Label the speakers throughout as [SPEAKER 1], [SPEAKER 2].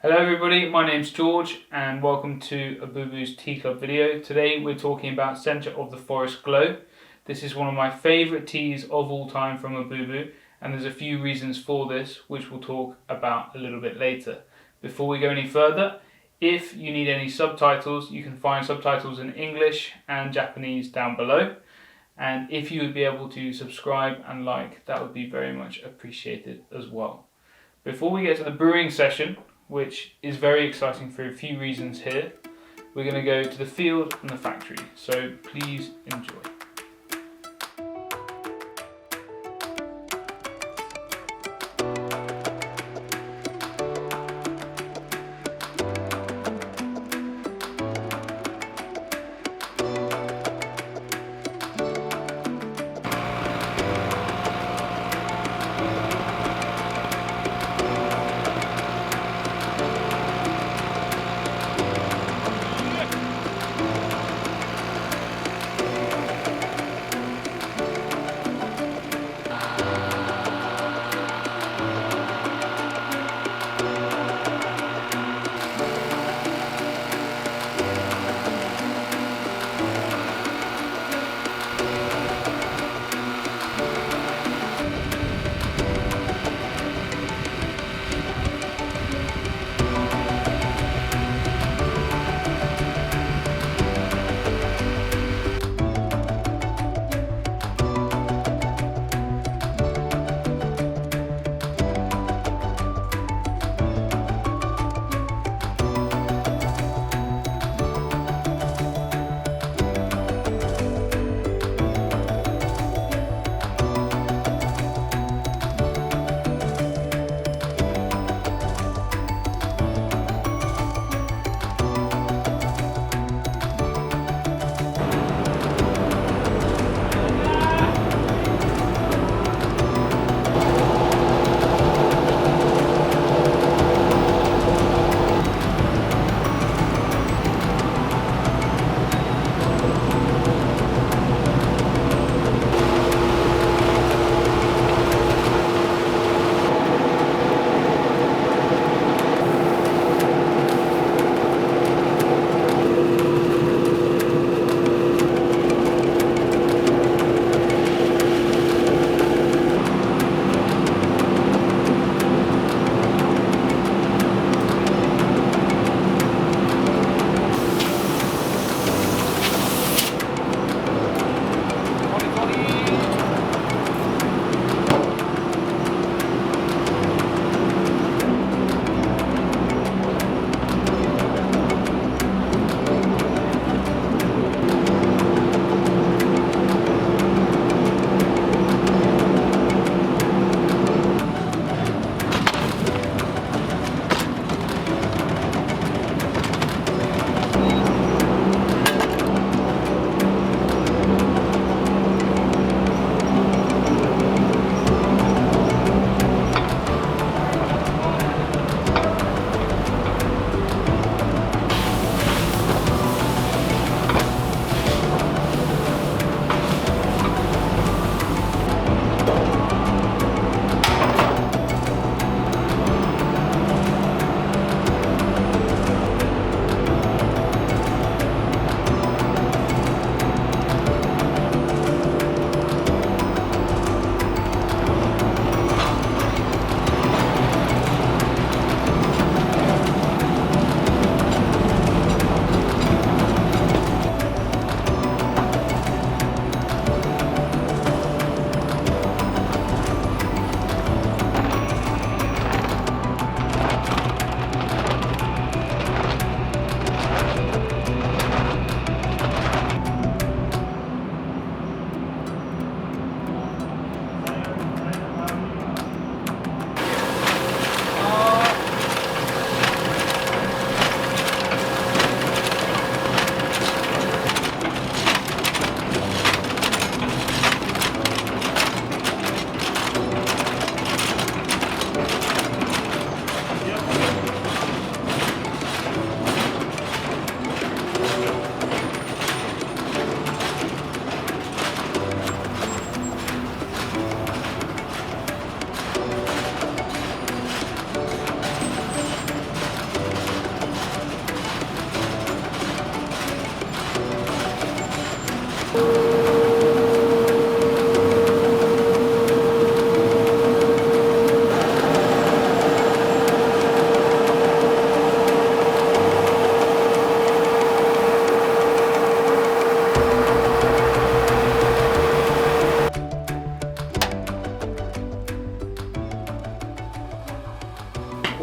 [SPEAKER 1] Hello everybody, my name's George and welcome to Abubu's Tea Club video. Today we're talking about Centre of the Forest Glow. This is one of my favourite teas of all time from Abubu, and there's a few reasons for this which we'll talk about a little bit later. Before we go any further, if you need any subtitles, you can find subtitles in English and Japanese down below. And if you would be able to subscribe and like, that would be very much appreciated as well. Before we get to the brewing session, which is very exciting for a few reasons here, we're going to go to the field and the factory, so please enjoy.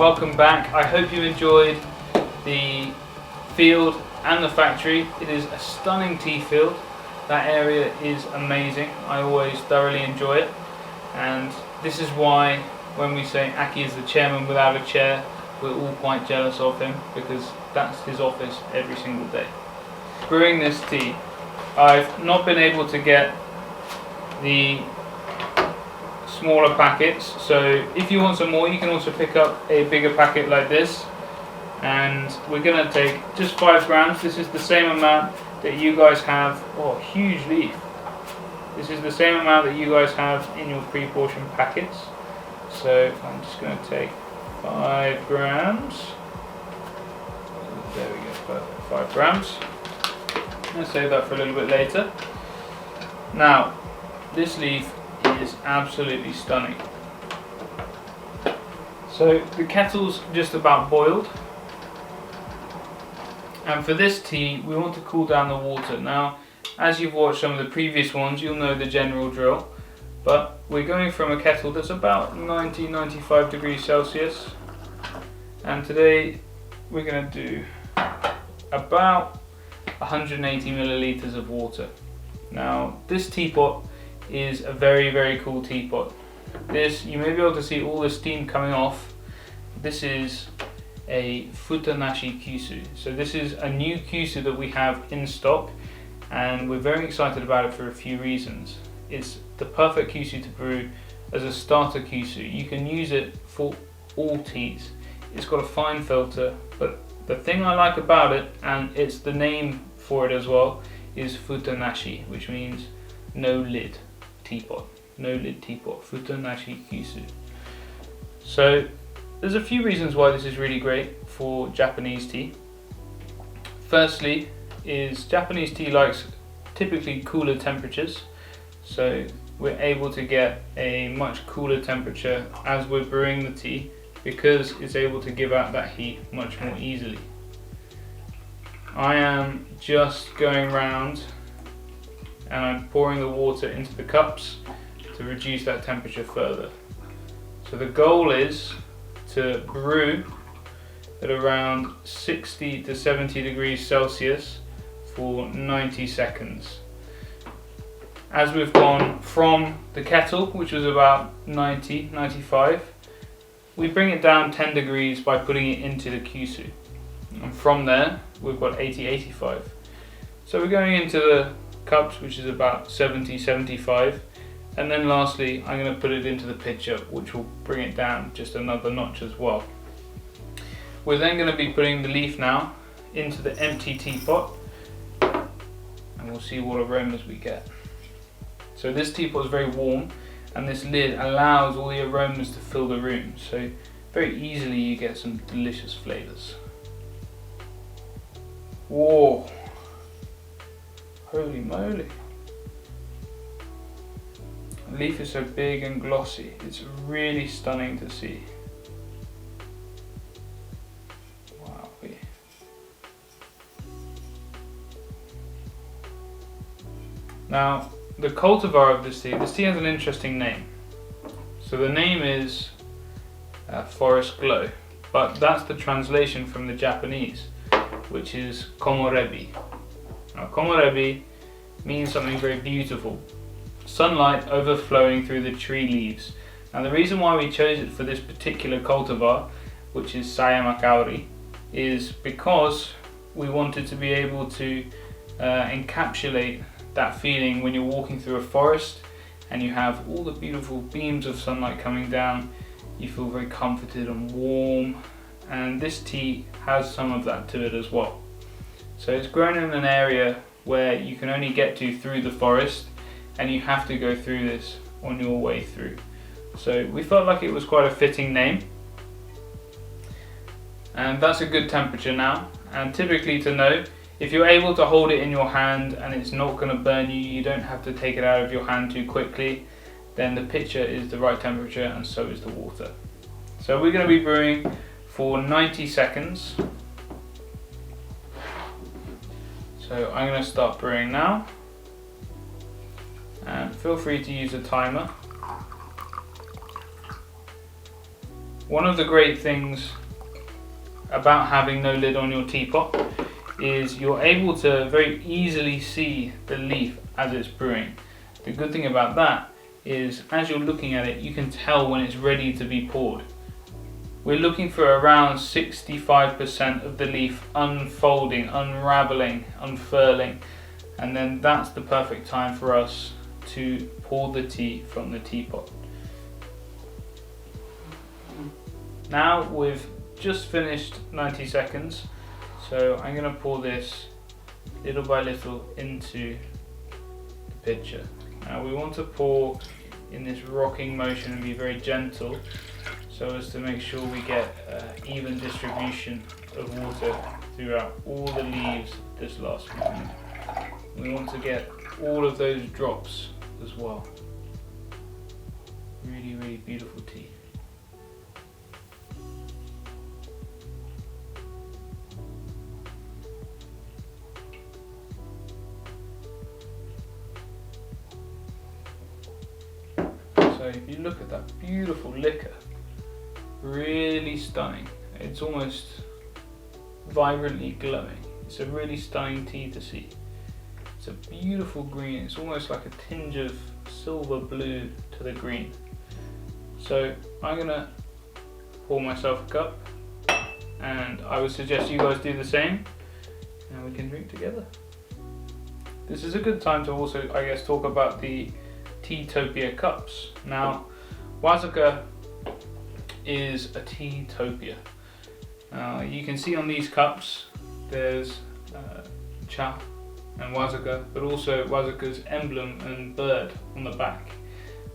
[SPEAKER 1] welcome back. I hope you enjoyed the field and the factory. It is a stunning tea field. That area is amazing. I always thoroughly enjoy it, and this is why when we say Aki is the chairman without a chair, we're all quite jealous of him, because that's his office every single day. Brewing this tea, I've not been able to get the smaller packets, so if you want some more you can also pick up a bigger packet like this, and we're going to take just 5 grams. This is the same amount that you guys have. Oh, huge leaf. This is the same amount that you guys have in your pre-portioned packets, so I'm just going to take 5 grams. There we go, perfect, 5 grams. I'm going to save that for a little bit later. Now, this leaf is absolutely stunning. So the kettle's just about boiled, and for this tea we want to cool down the water. Now, as you've watched some of the previous ones, you'll know the general drill, but we're going from a kettle that's about 90-95 degrees Celsius, and today we're going to do about 180 milliliters of water. Now, this teapot is a very cool teapot. This, you may be able to see all the steam coming off. This is a Futanashi Kyusu. So this is a new Kyusu that we have in stock, and we're very excited about it for a few reasons. It's the perfect Kyusu to brew as a starter Kyusu. You can use it for all teas. It's got a fine filter, but the thing I like about it, and it's the name for it as well, is Futanashi, which means no lid teapot. No lid teapot, Futanashi Kyusu. So there's a few reasons why this is really great for Japanese tea. Firstly is Japanese tea likes typically cooler temperatures, so we're able to get a much cooler temperature as we're brewing the tea, because it's able to give out that heat much more easily. I am just going round and I'm pouring the water into the cups to reduce that temperature further. So the goal is to brew at around 60 to 70 degrees Celsius for 90 seconds. As we've gone from the kettle, which was about 90-95, we bring it down 10 degrees by putting it into the Kyusu, and from there we've got 80-85. So we're going into the cups, which is about 70-75, and then lastly I'm going to put it into the pitcher, which will bring it down just another notch as well. We're then going to be putting the leaf now into the empty teapot, and we'll see what aromas we get. So this teapot is very warm, and this lid allows all the aromas to fill the room, so very easily you get some delicious flavours. Whoa! Holy moly! The leaf is so big and glossy, it's really stunning to see. Wow. Now, the cultivar of this tea has an interesting name. So the name is Forest Glow, but that's the translation from the Japanese, which is Komorebi. Now, Komorebi means something very beautiful. Sunlight overflowing through the tree leaves. Now, the reason why we chose it for this particular cultivar, which is Sayama Kaori, is because we wanted to be able to encapsulate that feeling when you're walking through a forest and you have all the beautiful beams of sunlight coming down. You feel very comforted and warm, and this tea has some of that to it as well. So it's grown in an area where you can only get to through the forest, and you have to go through this on your way through. So we felt like it was quite a fitting name, and that's a good temperature now. And typically, to know if you're able to hold it in your hand and it's not going to burn you, you don't have to take it out of your hand too quickly, then the pitcher is the right temperature and so is the water. So we're going to be brewing for 90 seconds. So I'm going to start brewing now, and feel free to use a timer. One of the great things about having no lid on your teapot is you're able to very easily see the leaf as it's brewing. The good thing about that is as you're looking at it, you can tell when it's ready to be poured. We're looking for around 65% of the leaf unfolding, unraveling, unfurling, and then that's the perfect time for us to pour the tea from the teapot. Now we've just finished 90 seconds, so I'm going to pour this little by little into the pitcher. Now we want to pour in this rocking motion and be very gentle so as to make sure we get even distribution of water throughout all the leaves this last moment. We want to get all of those drops as well. Really, really beautiful tea. So if you look at that beautiful liquor, really stunning. It's almost vibrantly glowing. It's a really stunning tea to see. It's a beautiful green. It's almost like a tinge of silver blue to the green. So I'm gonna pour myself a cup, and I would suggest you guys do the same, and we can drink together. This is a good time to also, I guess, talk about the Teatopia cups. Now, Wasaga is a Teatopia. You can see on these cups there's cha and Wasaga, but also Wasaga's emblem and bird on the back,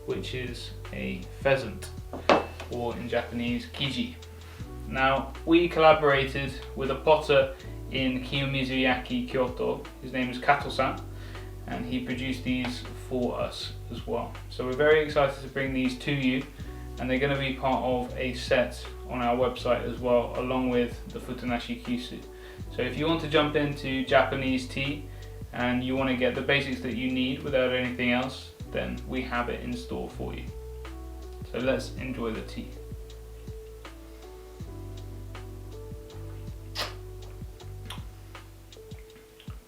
[SPEAKER 1] which is a pheasant, or in Japanese, kiji. Now, we collaborated with a potter in Kiyomizuyaki, Kyoto. His name is Kato-san, and he produced these for us as well. So we're very excited to bring these to you, and they're going to be part of a set on our website as well, along with the Futonashi Kyusu. So if you want to jump into Japanese tea and you want to get the basics that you need without anything else, then we have it in store for you. So let's enjoy the tea.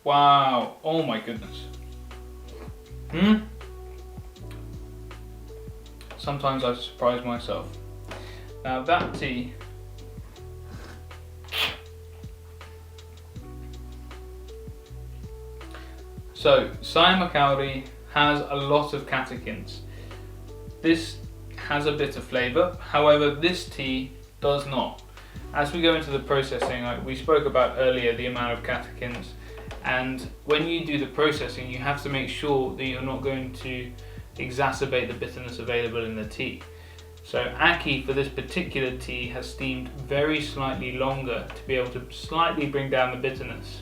[SPEAKER 1] Wow, oh my goodness. Sometimes I surprise myself. Now that tea, so Sayama Kaori has a lot of catechins. This has a bit of flavour, however this tea does not. As we go into the processing, like we spoke about earlier, the amount of catechins, and when you do the processing you have to make sure that you're not going to exacerbate the bitterness available in the tea. So Aki for this particular tea has steamed very slightly longer to be able to slightly bring down the bitterness.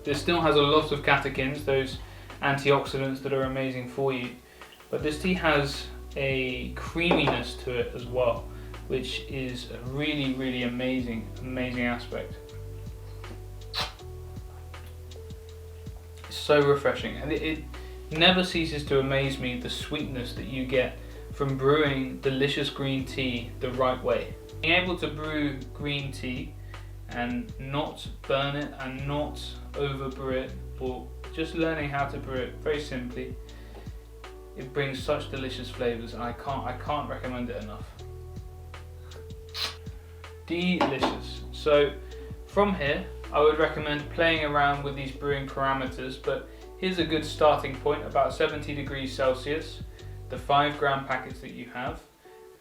[SPEAKER 1] This still has a lot of catechins, those antioxidants that are amazing for you, but this tea has a creaminess to it as well, which is a really, really amazing aspect. It's so refreshing, and it never ceases to amaze me the sweetness that you get from brewing delicious green tea the right way. Being able to brew green tea and not burn it and not over brew it, or just learning how to brew it very simply, it brings such delicious flavors, and I can't recommend it enough. Delicious. So from here I would recommend playing around with these brewing parameters, but here's a good starting point: about 70 degrees Celsius, the 5 gram packets that you have,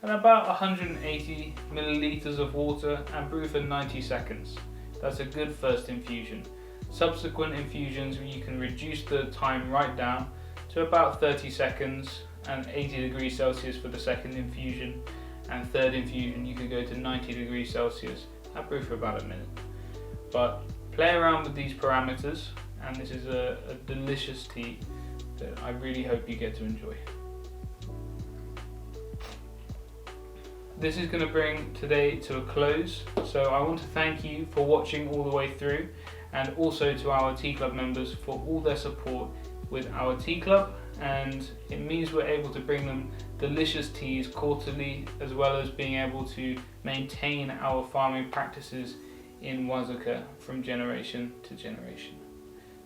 [SPEAKER 1] and about 180 milliliters of water, and brew for 90 seconds. That's a good first infusion. Subsequent infusions, you can reduce the time right down to about 30 seconds and 80 degrees Celsius for the second infusion, and third infusion you could go to 90 degrees Celsius and brew for about a minute. But play around with these parameters, and this is a delicious tea that I really hope you get to enjoy. This is going to bring today to a close, so I want to thank you for watching all the way through, and also to our Tea Club members for all their support with our Tea Club and it means we're able to bring them delicious teas quarterly, as well as being able to maintain our farming practices in Wazuka from generation to generation.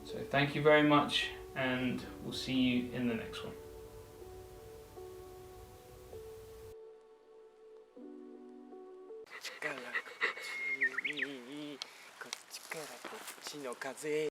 [SPEAKER 1] So thank you very much, and we'll see you in the next one.
[SPEAKER 2] こっちからこっちの風